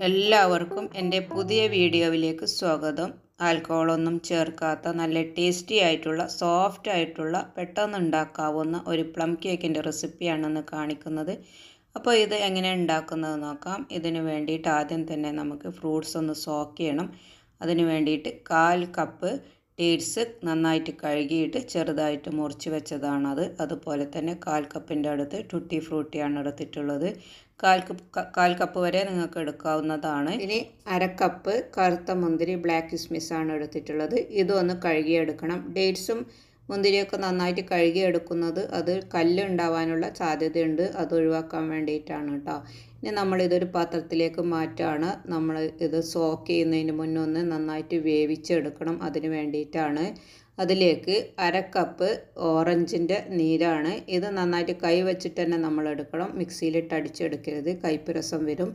എല്ലാവർക്കും എൻ്റെ പുതിയ വീഡിയോയിലേക്ക് സ്വാഗതം. ആൽക്കഹോളൊന്നും ചേർക്കാത്ത നല്ല ടേസ്റ്റി ആയിട്ടുള്ള സോഫ്റ്റ് ആയിട്ടുള്ള പെട്ടെന്ന് ഉണ്ടാക്കാവുന്ന ഒരു പ്ലം കേക്കിൻ്റെ റെസിപ്പിയാണെന്ന് കാണിക്കുന്നത്. അപ്പോൾ ഇത് എങ്ങനെ ഉണ്ടാക്കുന്നത് നോക്കാം. ഇതിന് വേണ്ടിയിട്ട് ആദ്യം തന്നെ നമുക്ക് ഫ്രൂട്ട്സ് ഒന്ന് സോക്ക് ചെയ്യണം. അതിന് വേണ്ടിയിട്ട് 1/4 കപ്പ് ഡേറ്റ്സ് നന്നായിട്ട് കഴുകിയിട്ട് ചെറുതായിട്ട് മുറിച്ച് വെച്ചതാണത്. അതുപോലെ തന്നെ 1/4 കപ്പിൻ്റെ അടുത്ത് ടൂട്ടി ഫ്രൂട്ടിയാണ് എടുത്തിട്ടുള്ളത്. 1/4 കപ്പ് വരെ നിങ്ങൾക്ക് എടുക്കാവുന്നതാണ്. ഇനി 1/2 കപ്പ് കറുത്ത മുന്തിരി ബ്ലാക്ക് കിസ്മിസാണ് എടുത്തിട്ടുള്ളത്. ഇതൊന്ന് കഴുകിയെടുക്കണം. ഡേറ്റ്സും മുന്തിരിയൊക്കെ നന്നായിട്ട് കഴുകിയെടുക്കുന്നത് അത് കല്ല് ഉണ്ടാവാനുള്ള സാധ്യതയുണ്ട്. അത് ഒഴിവാക്കാൻ വേണ്ടിയിട്ടാണ് കേട്ടോ. ഇനി നമ്മളിതൊരു പാത്രത്തിലേക്ക് മാറ്റുകയാണ്. നമ്മൾ ഇത് സോക്ക് ചെയ്യുന്നതിന് മുന്നേ ഒന്ന് നന്നായിട്ട് വേവിച്ചെടുക്കണം. അതിന് വേണ്ടിയിട്ടാണ്. അതിലേക്ക് 1/2 കപ്പ് ഓറഞ്ചിൻ്റെ നീരാണ്. ഇത് നന്നായിട്ട് കൈ വെച്ചിട്ട് തന്നെ നമ്മൾ എടുക്കണം. മിക്സിയിലിട്ട് അടിച്ചെടുക്കരുത്, കയ്പ്പ് രസം വരും.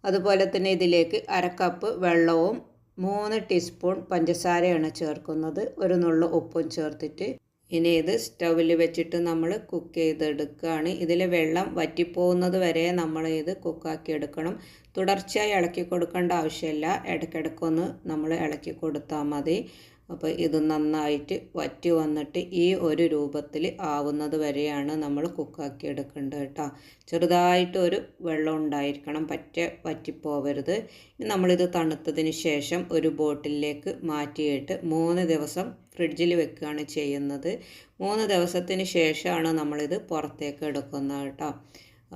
അതുപോലെ തന്നെ ഇതിലേക്ക് 1/2 കപ്പ് വെള്ളവും 3 ടീസ്പൂൺ പഞ്ചസാരയാണ് ചേർക്കുന്നത്. ഒരു നുള്ളു ഉപ്പും ചേർത്തിട്ട് ഇനി ഇത് സ്റ്റൗവിൽ വെച്ചിട്ട് നമ്മൾ കുക്ക് ചെയ്തെടുക്കുകയാണ്. ഇതിലെ വെള്ളം വറ്റിപ്പോകുന്നത് വരെ നമ്മൾ ഇത് കുക്കാക്കി എടുക്കണം. തുടർച്ചയായി ഇളക്കി കൊടുക്കേണ്ട ആവശ്യമില്ല. ഇടയ്ക്കിടയ്ക്കൊന്ന് നമ്മൾ ഇളക്കി കൊടുത്താൽ മതി. അപ്പോൾ ഇത് നന്നായിട്ട് വറ്റി വന്നിട്ട് ഈ ഒരു രൂപത്തിൽ ആവുന്നത് വരെയാണ് നമ്മൾ കുക്കാക്കി എടുക്കേണ്ടത് കേട്ടോ. ചെറുതായിട്ട് ഒരു വെള്ളം ഉണ്ടായിരിക്കണം, വറ്റിപ്പോവരുത്. നമ്മളിത് തണുത്തതിന് ശേഷം ഒരു ബോട്ടിലേക്ക് മാറ്റിയിട്ട് 3 ദിവസം ഫ്രിഡ്ജിൽ വെക്കുകയാണ് ചെയ്യുന്നത്. 3 ദിവസത്തിന് ശേഷമാണ് നമ്മളിത് പുറത്തേക്ക് എടുക്കുന്നത് കേട്ടോ.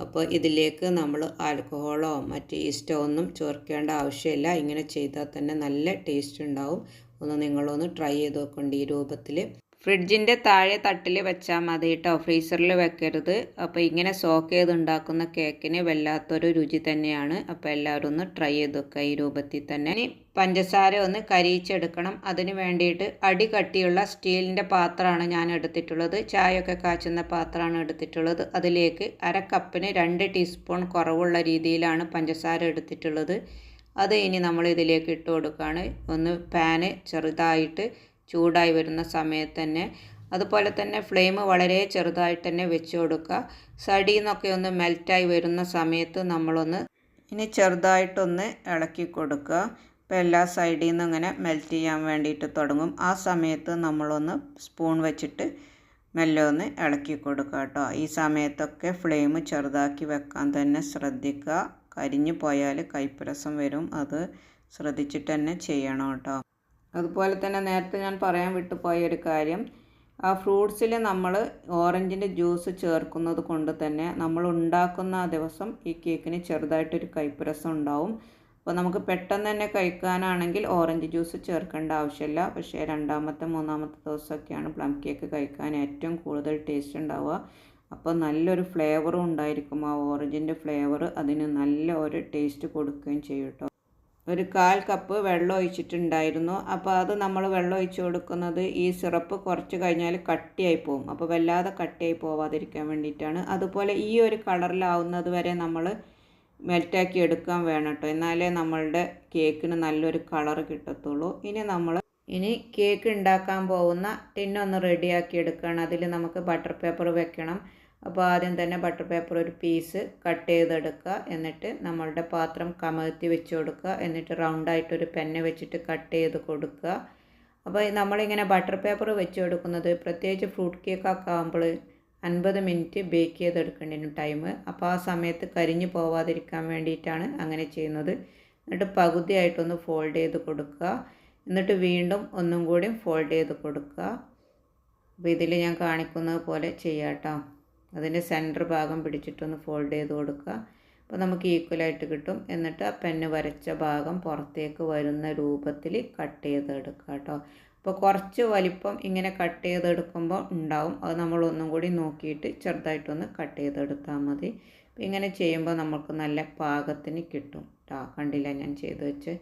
അപ്പോൾ ഇതിലേക്ക് നമ്മൾ ആൽക്കഹോളോ മറ്റ് ഈസ്റ്റോ ഒന്നും ചേർക്കേണ്ട ആവശ്യമില്ല. ഇങ്ങനെ ചെയ്താൽ തന്നെ നല്ല ടേസ്റ്റ് ഉണ്ടാവും. നിങ്ങളൊന്ന് ട്രൈ ചെയ്ത് നോക്കേണ്ട ഈ രൂപത്തിൽ. ഫ്രിഡ്ജിൻ്റെ താഴെ തട്ടിൽ വെച്ചാൽ മതി കേട്ടോ, ഫ്രീസറിൽ വെക്കരുത്. അപ്പോൾ ഇങ്ങനെ സോക്ക് ചെയ്ത് ഉണ്ടാക്കുന്ന കേക്കിന് വല്ലാത്തൊരു രുചി തന്നെയാണ്. അപ്പോൾ എല്ലാവരും ഒന്ന് ട്രൈ ചെയ്ത് വെക്കുക ഈ രൂപത്തിൽ തന്നെ. ഇനി പഞ്ചസാര ഒന്ന് കരിയിച്ചെടുക്കണം. അതിന് വേണ്ടിയിട്ട് അടി കട്ടിയുള്ള സ്റ്റീലിൻ്റെ പാത്രമാണ് ഞാൻ എടുത്തിട്ടുള്ളത്. ചായയൊക്കെ കാച്ചുന്ന പാത്രമാണ് എടുത്തിട്ടുള്ളത്. അതിലേക്ക് 1/2 കപ്പിന് 2 ടീസ്പൂൺ കുറവുള്ള രീതിയിലാണ് പഞ്ചസാര എടുത്തിട്ടുള്ളത്. അത് ഇനി നമ്മൾ ഇതിലേക്ക് ഇട്ട് കൊടുക്കുകയാണ്. ഒന്ന് പാന് ചെറുതായിട്ട് ചൂടായി വരുന്ന സമയത്ത് തന്നെ, അതുപോലെ തന്നെ ഫ്ലെയിം വളരെ ചെറുതായിട്ട് തന്നെ വെച്ച് കൊടുക്കുക. സൈഡിൽ നിന്നൊക്കെ ഒന്ന് മെൽറ്റായി വരുന്ന സമയത്ത് നമ്മളൊന്ന് ഇനി ചെറുതായിട്ടൊന്ന് ഇളക്കി കൊടുക്കുക. അപ്പോൾ എല്ലാ സൈഡിൽ നിന്നും ഇങ്ങനെ മെൽറ്റ് ചെയ്യാൻ വേണ്ടിയിട്ട് തുടങ്ങും. ആ സമയത്ത് നമ്മളൊന്ന് സ്പൂൺ വെച്ചിട്ട് മെല്ലെ ഒന്ന് ഇളക്കി കൊടുക്കുക കേട്ടോ. ഈ സമയത്തൊക്കെ ഫ്ലെയിം ചെറുതാക്കി വെക്കാൻ തന്നെ ശ്രദ്ധിക്കുക. കരിഞ്ഞു പോയാൽ കയ്പ്പ് രസം വരും. അത് ശ്രദ്ധിച്ചിട്ട് തന്നെ ചെയ്യണം കേട്ടോ. അതുപോലെ തന്നെ നേരത്തെ ഞാൻ പറയാൻ വിട്ടുപോയ ഒരു കാര്യം, ആ ഫ്രൂട്ട്സിൽ നമ്മൾ ഓറഞ്ചിൻ്റെ ജ്യൂസ് ചേർക്കുന്നത് കൊണ്ട് തന്നെ നമ്മൾ ഉണ്ടാക്കുന്ന ആ ദിവസം ഈ കേക്കിന് ചെറുതായിട്ടൊരു കയ്പ്പ് രസം ഉണ്ടാവും. അപ്പോൾ നമുക്ക് പെട്ടെന്ന് തന്നെ കഴിക്കാനാണെങ്കിൽ ഓറഞ്ച് ജ്യൂസ് ചേർക്കേണ്ട ആവശ്യമില്ല. പക്ഷേ 2-ാമത്തെ 3-ാമത്തെ ദിവസമൊക്കെയാണ് പ്ലം കേക്ക് കഴിക്കാൻ ഏറ്റവും കൂടുതൽ ടേസ്റ്റ് ഉണ്ടാവുക. അപ്പോൾ നല്ലൊരു ഫ്ലേവറും ഉണ്ടായിരിക്കും. ആ ഓറഞ്ചിൻ്റെ ഫ്ലേവർ അതിന് നല്ല ഒരു ടേസ്റ്റ് കൊടുക്കുകയും ചെയ്യും കേട്ടോ. ഒരു 1/4 കപ്പ് വെള്ളം ഒഴിച്ചിട്ടുണ്ടായിരുന്നു. അപ്പോൾ അത് നമ്മൾ വെള്ളം ഒഴിച്ച് കൊടുക്കുന്നത് ഈ സിറപ്പ് കുറച്ച് കഴിഞ്ഞാൽ കട്ടിയായി പോകും. അപ്പോൾ വല്ലാതെ കട്ടിയായി പോവാതിരിക്കാൻ വേണ്ടിയിട്ടാണ്. അതുപോലെ ഈ ഒരു കളറിലാവുന്നത് വരെ നമ്മൾ മെൽറ്റാക്കി എടുക്കാൻ വേണം കേട്ടോ. എന്നാലേ നമ്മളുടെ കേക്കിന് നല്ലൊരു കളർ കിട്ടത്തുള്ളൂ. ഇനി കേക്ക് ഉണ്ടാക്കാൻ പോകുന്ന ടിന്നൊന്ന് റെഡിയാക്കി എടുക്കുകയാണ്. അതിൽ നമുക്ക് ബട്ടർ പേപ്പർ വെക്കണം. അപ്പോൾ ആദ്യം തന്നെ ബട്ടർ പേപ്പർ ഒരു പീസ് കട്ട് ചെയ്തെടുക്കുക. എന്നിട്ട് നമ്മളുടെ പാത്രം കമഴ്ത്തി വെച്ച് കൊടുക്കുക. എന്നിട്ട് റൗണ്ടായിട്ടൊരു പെന്ന് വെച്ചിട്ട് കട്ട് ചെയ്ത് കൊടുക്കുക. അപ്പോൾ നമ്മളിങ്ങനെ ബട്ടർ പേപ്പർ വെച്ച് കൊടുക്കുന്നത് പ്രത്യേകിച്ച് ഫ്രൂട്ട് കേക്കൊക്കെ ആകുമ്പോൾ 50 മിനിറ്റ് ബേക്ക് ചെയ്തെടുക്കേണ്ടിയിരുന്നു ടൈം. അപ്പോൾ ആ സമയത്ത് കരിഞ്ഞു പോവാതിരിക്കാൻ വേണ്ടിയിട്ടാണ് അങ്ങനെ ചെയ്യുന്നത്. എന്നിട്ട് പകുതിയായിട്ടൊന്ന് ഫോൾഡ് ചെയ്ത് കൊടുക്കുക. എന്നിട്ട് വീണ്ടും ഒന്നും കൂടി ഫോൾഡ് ചെയ്ത് കൊടുക്കുക. അപ്പോൾ ഇതിൽ ഞാൻ കാണിക്കുന്നത് പോലെ ചെയ്യാം കേട്ടോ. അതിൻ്റെ സെൻറ്റർ ഭാഗം പിടിച്ചിട്ടൊന്ന് ഫോൾഡ് ചെയ്ത് കൊടുക്കുക. അപ്പോൾ നമുക്ക് ഈക്വലായിട്ട് കിട്ടും. എന്നിട്ട് ആ പെന്ന് വരച്ച ഭാഗം പുറത്തേക്ക് വരുന്ന രൂപത്തിൽ കട്ട് ചെയ്തെടുക്കുക കേട്ടോ. അപ്പോൾ കുറച്ച് വലിപ്പം ഇങ്ങനെ കട്ട് ചെയ്തെടുക്കുമ്പോൾ ഉണ്ടാവും. അത് നമ്മൾ ഒന്നും കൂടി നോക്കിയിട്ട് ചെറുതായിട്ടൊന്ന് കട്ട് ചെയ്തെടുത്താൽ മതി. അപ്പോൾ ഇങ്ങനെ ചെയ്യുമ്പോൾ നമുക്ക് നല്ല പാകത്തിന് കിട്ടും കേട്ടോ. കണ്ടില്ല ഞാൻ ചെയ്ത് വെച്ച്.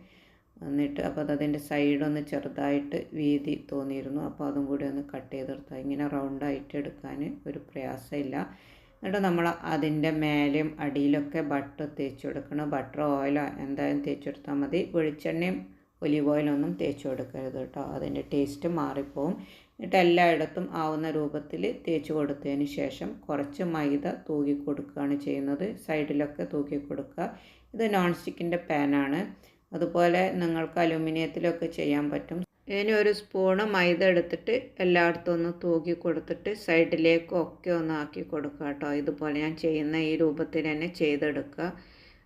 എന്നിട്ട് അപ്പോൾ അതിൻ്റെ സൈഡൊന്ന് ചെറുതായിട്ട് വീതി തോന്നിയിരുന്നു. അപ്പോൾ അതും കൂടി ഒന്ന് കട്ട് ചെയ്തെടുത്താൽ ഇങ്ങനെ റൗണ്ടായിട്ട് എടുക്കാൻ ഒരു പ്രയാസമില്ല. എന്നിട്ട് നമ്മൾ അതിൻ്റെ മേലെയും അടിയിലൊക്കെ ബട്ടർ തേച്ച് കൊടുക്കണം. ബട്ടർ ഓയിലോ എന്തായാലും തേച്ചെടുത്താൽ മതി. വെളിച്ചെണ്ണയും ഒലിവ് ഓയിലൊന്നും തേച്ച് കൊടുക്കരുത് കേട്ടോ. അതിൻ്റെ ടേസ്റ്റ് മാറിപ്പോവും. എന്നിട്ട് എല്ലായിടത്തും ആവുന്ന രൂപത്തിൽ തേച്ച് കൊടുത്തതിന് ശേഷം കുറച്ച് മൈദ തൂക്കി കൊടുക്കുകയാണ് ചെയ്യുന്നത്. സൈഡിലൊക്കെ തൂക്കി കൊടുക്കുക. ഇത് നോൺ സ്റ്റിക്കിൻ്റെ പാനാണ്. അതുപോലെ നിങ്ങൾക്ക് അലുമിനിയത്തിലൊക്കെ ചെയ്യാൻ പറ്റും. ഇനി ഒരു സ്പൂണ് മൈദ എടുത്തിട്ട് എല്ലായിടത്തും ഒന്ന് തൂക്കി കൊടുത്തിട്ട് സൈഡിലേക്കൊക്കെ ഒന്ന് ആക്കി കൊടുക്കുക കേട്ടോ. ഇതുപോലെ ഞാൻ ചെയ്യുന്ന ഈ രൂപത്തിൽ തന്നെ ചെയ്തെടുക്കുക.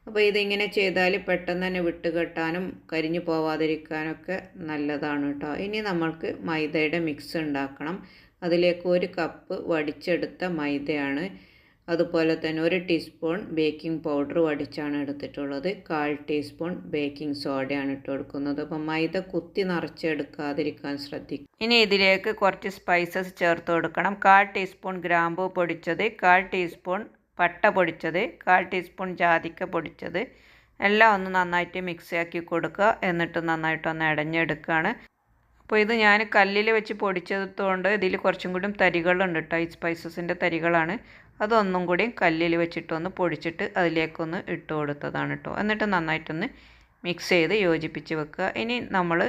അപ്പോൾ ഇതിങ്ങനെ ചെയ്താൽ പെട്ടെന്ന് തന്നെ വിട്ടുകെട്ടാനും കരിഞ്ഞു പോവാതിരിക്കാനൊക്കെ നല്ലതാണ് കേട്ടോ. ഇനി നമ്മൾക്ക് മൈദയുടെ മിക്സ് ഉണ്ടാക്കണം. അതിലേക്ക് 1 കപ്പ് വടിച്ചെടുത്ത മൈദയാണ്. അതുപോലെ തന്നെ 1 ടീസ്പൂൺ ബേക്കിംഗ് പൗഡർ വടിച്ചാണ് എടുത്തിട്ടുള്ളത്. 1/4 ടീസ്പൂൺ ബേക്കിംഗ് സോഡയാണ് ഇട്ട് കൊടുക്കുന്നത്. അപ്പം മൈദ കുത്തി നിറച്ചെടുക്കാതിരിക്കാൻ ശ്രദ്ധിക്കുക. ഇനി ഇതിലേക്ക് കുറച്ച് സ്പൈസസ് ചേർത്ത് കൊടുക്കണം. 1/4 ടീസ്പൂൺ ഗ്രാമ്പൂ പൊടിച്ചത്, 1/4 ടീസ്പൂൺ പട്ട പൊടിച്ചത്, 1/4 ടീസ്പൂൺ ജാതിക്ക പൊടിച്ചത് എല്ലാം ഒന്ന് നന്നായിട്ട് മിക്സ് ആക്കി കൊടുക്കുക. എന്നിട്ട് നന്നായിട്ടൊന്ന് ഇടഞ്ഞെടുക്കുകയാണ്. അപ്പോൾ ഇത് ഞാൻ കല്ലിൽ വെച്ച് പൊടിച്ചതുകൊണ്ട് ഇതിൽ കുറച്ചും കൂടി തരികളുണ്ട് കേട്ടോ. ഈ സ്പൈസസിൻ്റെ തരികളാണ്. അതൊന്നും കൂടി കല്ലിൽ വെച്ചിട്ടൊന്ന് പൊടിച്ചിട്ട് അതിലേക്കൊന്ന് ഇട്ട് കൊടുത്തതാണ് കേട്ടോ. എന്നിട്ട് നന്നായിട്ടൊന്ന് മിക്സ് ചെയ്ത് യോജിപ്പിച്ച് വെക്കുക. ഇനി നമ്മൾ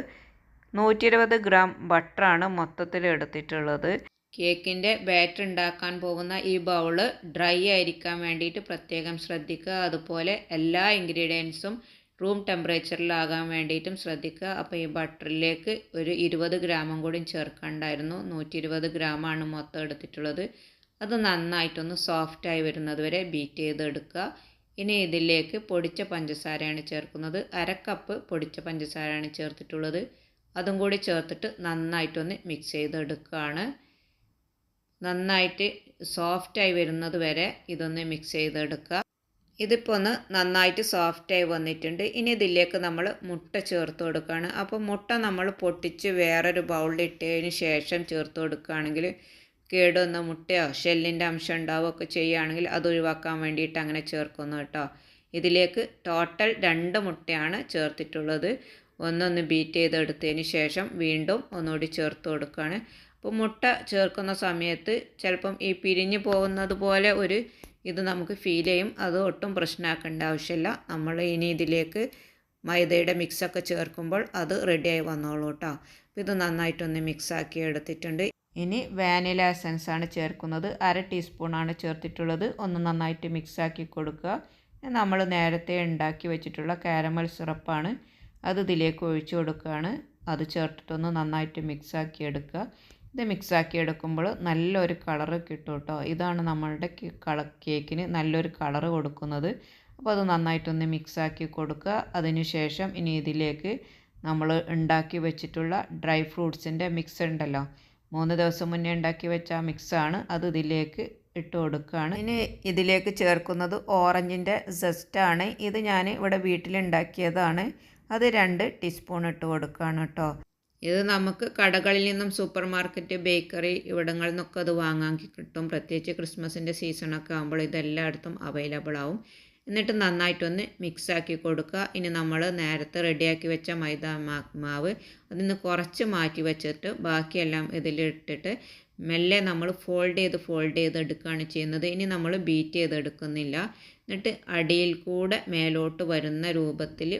120 ഗ്രാം ബട്ടറാണ് മൊത്തത്തിൽ എടുത്തിട്ടുള്ളത്. കേക്കിൻ്റെ ബാറ്റർ ഉണ്ടാക്കാൻ പോകുന്ന ഈ ബൗള് ഡ്രൈ ആയിരിക്കാൻ വേണ്ടിയിട്ട് പ്രത്യേകം ശ്രദ്ധിക്കുക. അതുപോലെ എല്ലാ ഇൻഗ്രീഡിയൻസും റൂം ടെമ്പറേച്ചറിലാകാൻ വേണ്ടിയിട്ടും ശ്രദ്ധിക്കുക. അപ്പോൾ ഈ ബട്ടറിലേക്ക് ഒരു 20 ഗ്രാമും കൂടി ചേർക്കണ്ടായിരുന്നു. 120 ഗ്രാമാണ് മൊത്തം എടുത്തിട്ടുള്ളത്. അത് നന്നായിട്ടൊന്ന് സോഫ്റ്റായി വരുന്നത് വരെ ബീറ്റ് ചെയ്തെടുക്കുക. ഇനി ഇതിലേക്ക് പൊടിച്ച പഞ്ചസാരയാണ് ചേർക്കുന്നത്. 1/2 കപ്പ് പൊടിച്ച പഞ്ചസാരയാണ് ചേർത്തിട്ടുള്ളത്. അതും കൂടി ചേർത്തിട്ട് നന്നായിട്ടൊന്ന് മിക്സ് ചെയ്തെടുക്കുകയാണ്. നന്നായിട്ട് സോഫ്റ്റായി വരുന്നത് വരെ ഇതൊന്ന് മിക്സ് ചെയ്തെടുക്കുക. ഇതിപ്പോൾ ഒന്ന് നന്നായിട്ട് സോഫ്റ്റായി വന്നിട്ടുണ്ട്. ഇനി ഇതിലേക്ക് നമ്മൾ മുട്ട ചേർത്ത് കൊടുക്കുകയാണ്. അപ്പോൾ മുട്ട നമ്മൾ പൊട്ടിച്ച് വേറൊരു ബൗളിൽ ഇട്ടതിന് ശേഷം ചേർത്ത് കൊടുക്കുകയാണെങ്കിൽ കേടുവന്ന മുട്ടയോ ഷെല്ലിൻ്റെ അംശം ഉണ്ടാവുകയൊക്കെ ചെയ്യുകയാണെങ്കിൽ അത് ഒഴിവാക്കാൻ വേണ്ടിയിട്ട് അങ്ങനെ ചേർക്കുന്നു കേട്ടോ. ഇതിലേക്ക് ടോട്ടൽ 2 മുട്ടയാണ് ചേർത്തിട്ടുള്ളത്. ഒന്നൊന്ന് ബീറ്റ് ചെയ്തെടുത്തതിന് ശേഷം വീണ്ടും ഒന്നുകൂടി ചേർത്ത് കൊടുക്കുകയാണ്. അപ്പോൾ മുട്ട ചേർക്കുന്ന സമയത്ത് ചിലപ്പം ഈ പിരിഞ്ഞു പോകുന്നത് പോലെ ഇത് നമുക്ക് ഫീൽ ചെയ്യും. അത് ഒട്ടും പ്രശ്നമാക്കേണ്ട ആവശ്യമില്ല. നമ്മൾ ഇനി ഇതിലേക്ക് മൈദയുടെ മിക്സൊക്കെ ചേർക്കുമ്പോൾ അത് റെഡിയായി വന്നോളൂ കേട്ടോ. അപ്പോൾ ഇത് നന്നായിട്ടൊന്ന് മിക്സാക്കി എടുത്തിട്ടുണ്ട്. ഇനി വാനില എസൻസ് ആണ് ചേർക്കുന്നത്. 1/2 ടീസ്പൂണാണ് ചേർത്തിട്ടുള്ളത്. ഒന്ന് നന്നായിട്ട് മിക്സാക്കി കൊടുക്കുക. നമ്മൾ നേരത്തെ ഉണ്ടാക്കി വെച്ചിട്ടുള്ള കാരമൽ സിറപ്പാണ്, അത് ഇതിലേക്ക് ഒഴിച്ചു കൊടുക്കുകയാണ്. അത് ചേർത്തിട്ടൊന്ന് നന്നായിട്ട് മിക്സാക്കി എടുക്കുക. ഇത് മിക്സാക്കി എടുക്കുമ്പോൾ നല്ലൊരു കളറ് കിട്ടും കേട്ടോ. ഇതാണ് നമ്മളുടെ കേക്കിന് നല്ലൊരു കളറ് കൊടുക്കുന്നത്. അപ്പോൾ അത് നന്നായിട്ടൊന്ന് മിക്സാക്കി കൊടുക്കുക. അതിനുശേഷം ഇനി ഇതിലേക്ക് നമ്മൾ ഉണ്ടാക്കി വെച്ചിട്ടുള്ള ഡ്രൈ ഫ്രൂട്ട്സിൻ്റെ മിക്സ് ഉണ്ടല്ലോ, 3 ദിവസം മുന്നേ ഉണ്ടാക്കി വെച്ച ആ മിക്സാണ്, അത് ഇതിലേക്ക് ഇട്ട് കൊടുക്കുകയാണ്. ഇനി ഇതിലേക്ക് ചേർക്കുന്നത് ഓറഞ്ചിൻ്റെ സെസ്റ്റാണ്. ഇത് ഞാൻ ഇവിടെ വീട്ടിലുണ്ടാക്കിയതാണ്. അത് 2 ടീസ്പൂൺ ഇട്ട് കൊടുക്കുകയാണ് കേട്ടോ. ഇത് നമുക്ക് കടകളിൽ നിന്നും സൂപ്പർ മാർക്കറ്റ്, ബേക്കറി ഇവിടങ്ങളിൽ നിന്നൊക്കെ അത് വാങ്ങാൻ കിട്ടും. പ്രത്യേകിച്ച് ക്രിസ്മസിൻ്റെ സീസണൊക്കെ ആകുമ്പോൾ ഇതെല്ലായിടത്തും അവൈലബിൾ ആവും. എന്നിട്ട് നന്നായിട്ടൊന്ന് മിക്സാക്കി കൊടുക്കുക. ഇനി നമ്മൾ നേരത്തെ റെഡിയാക്കി വെച്ച മൈദ മാവ് അതിൽ നിന്ന് കുറച്ച് മാറ്റി വെച്ചിട്ട് ബാക്കിയെല്ലാം ഇതിലിട്ടിട്ട് മെല്ലെ നമ്മൾ ഫോൾഡ് ചെയ്ത് എടുക്കുകയാണ് ചെയ്യുന്നത്. ഇനി നമ്മൾ ബീറ്റ് ചെയ്തെടുക്കുന്നില്ല. എന്നിട്ട് അടിയിൽ കൂടെ മേലോട്ട് വരുന്ന രൂപത്തിൽ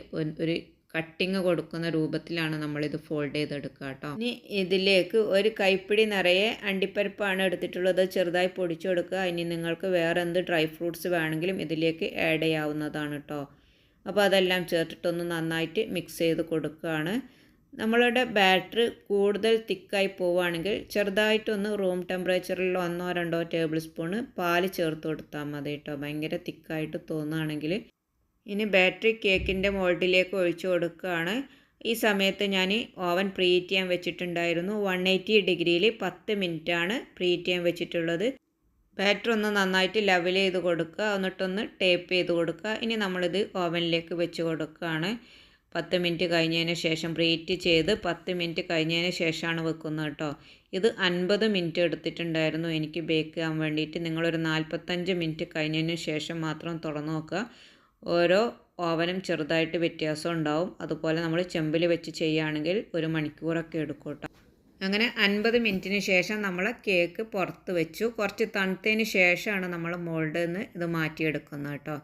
ഒരു കട്ടിങ് കൊടുക്കുന്ന രൂപത്തിലാണ് നമ്മളിത് ഫോൾഡ് ചെയ്തെടുക്കുക കേട്ടോ. ഇനി ഇതിലേക്ക് ഒരു കൈപ്പിടി നിറയെ അണ്ടിപ്പരിപ്പാണ് എടുത്തിട്ടുള്ളത്. ചെറുതായി പൊടിച്ചു കൊടുക്കുക. ഇനി നിങ്ങൾക്ക് വേറെ എന്ത് ഡ്രൈ ഫ്രൂട്ട്സ് വേണമെങ്കിലും ഇതിലേക്ക് ആഡ് ചെയ്യാവുന്നതാണ് കേട്ടോ. അപ്പോൾ അതെല്ലാം ചേർത്തിട്ടൊന്ന് നന്നായിട്ട് മിക്സ് ചെയ്ത് കൊടുക്കുകയാണ്. നമ്മളുടെ ബാറ്റർ കൂടുതൽ തിക്കായി പോവുകയാണെങ്കിൽ ചെറുതായിട്ടൊന്ന് റൂം ടെമ്പറേച്ചറിൽ 1-2 ടേബിൾ സ്പൂണ് പാല് ചേർത്ത് കൊടുത്താൽ മതി കേട്ടോ. ഭയങ്കര തിക്കായിട്ട് തോന്നുകയാണെങ്കിൽ. ഇനി ബാറ്ററി കേക്കിൻ്റെ മോൾഡിലേക്ക് ഒഴിച്ചു കൊടുക്കുകയാണ്. ഈ സമയത്ത് ഞാൻ ഓവൻ പ്രീഹീറ്റ് ചെയ്യാൻ വെച്ചിട്ടുണ്ടായിരുന്നു. 180 ഡിഗ്രിയിൽ 10 മിനിറ്റാണ് പ്രീഹീറ്റ് ചെയ്യാൻ വെച്ചിട്ടുള്ളത്. ബാറ്റർ ഒന്ന് നന്നായിട്ട് ലെവൽ ചെയ്ത് കൊടുക്കുക. എന്നിട്ടൊന്ന് ടേപ്പ് ചെയ്ത് കൊടുക്കുക. ഇനി നമ്മളിത് ഓവനിലേക്ക് വെച്ച് കൊടുക്കുകയാണ്. 10 മിനിറ്റ് കഴിഞ്ഞതിന് ശേഷം പ്രീഹീറ്റ് ചെയ്ത് 10 മിനിറ്റ് കഴിഞ്ഞതിന് ശേഷമാണ് വെക്കുന്നത് കേട്ടോ. ഇത് 50 മിനിറ്റ് എടുത്തിട്ടുണ്ടായിരുന്നു എനിക്ക് ബേക്ക് ചെയ്യാൻ വേണ്ടിയിട്ട്. നിങ്ങളൊരു 45 മിനിറ്റ് കഴിഞ്ഞതിന് ശേഷം മാത്രം തുറന്ന് നോക്കുക. ഓരോ ഓവനും ചെറുതായിട്ട് വ്യത്യാസം ഉണ്ടാവും. അതുപോലെ നമ്മൾ ചെമ്പിൽ വെച്ച് ചെയ്യുകയാണെങ്കിൽ 1 മണിക്കൂറൊക്കെ എടുക്കും കേട്ടോ. അങ്ങനെ 50 മിനിറ്റിന് ശേഷം നമ്മൾ കേക്ക് പുറത്ത് വെച്ചു. കുറച്ച് തണുത്തതിന് ശേഷമാണ് നമ്മൾ മോൾഡിൽ നിന്ന് ഇത് മാറ്റിയെടുക്കുന്നത് കേട്ടോ.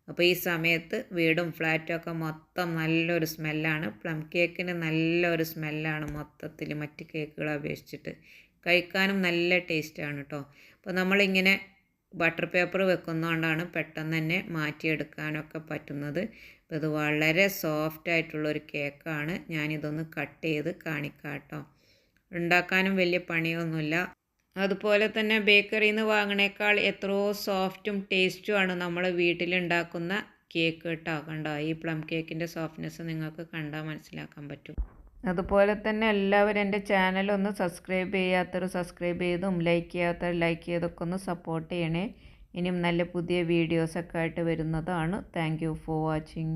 അപ്പോൾ ഈ സമയത്ത് വീടും ഫ്ലാറ്റും ഒക്കെ മൊത്തം നല്ലൊരു സ്മെല്ലാണ്. പ്ലം കേക്കിന് നല്ലൊരു സ്മെല്ലാണ് മൊത്തത്തിൽ മറ്റ് കേക്കുകളെ അപേക്ഷിച്ചിട്ട്. കഴിക്കാനും നല്ല ടേസ്റ്റാണ് കേട്ടോ. അപ്പോൾ നമ്മളിങ്ങനെ ബട്ടർ പേപ്പർ വെക്കുന്നതുകൊണ്ടാണ് പെട്ടെന്ന് തന്നെ മാറ്റിയെടുക്കാനൊക്കെ പറ്റുന്നത്. അപ്പോൾ ഇത് വളരെ സോഫ്റ്റ് ആയിട്ടുള്ളൊരു കേക്കാണ്. ഞാനിതൊന്ന് കട്ട് ചെയ്ത് കാണിക്കാം കേട്ടോ. ഉണ്ടാക്കാനും വലിയ പണിയൊന്നുമില്ല. അതുപോലെ തന്നെ ബേക്കറിയിൽ നിന്ന് വാങ്ങണേക്കാൾ എത്രയോ സോഫ്റ്റും ടേസ്റ്റുമാണ് നമ്മൾ വീട്ടിലുണ്ടാക്കുന്ന കേക്ക് കേട്ടോ. കണ്ടോ, ഈ പ്ലം കേക്കിൻ്റെ സോഫ്റ്റ്നെസ് നിങ്ങൾക്ക് കണ്ടാൽ മനസ്സിലാക്കാൻ പറ്റും. അതുപോലെ തന്നെ എല്ലാവരും എൻ്റെ ചാനൽ ഒന്ന് സബ്സ്ക്രൈബ് ചെയ്യാത്തവർ സബ്സ്ക്രൈബ് ചെയ്തും ലൈക്ക് ചെയ്യാത്തവർ ലൈക്ക് ചെയ്തൊക്കെ ഒന്ന് സപ്പോർട്ട് ചെയ്യണേ. ഇനിയും നല്ല പുതിയ വീഡിയോസൊക്കെ ആയിട്ട് വരുന്നതാണ്. Thank you for watching.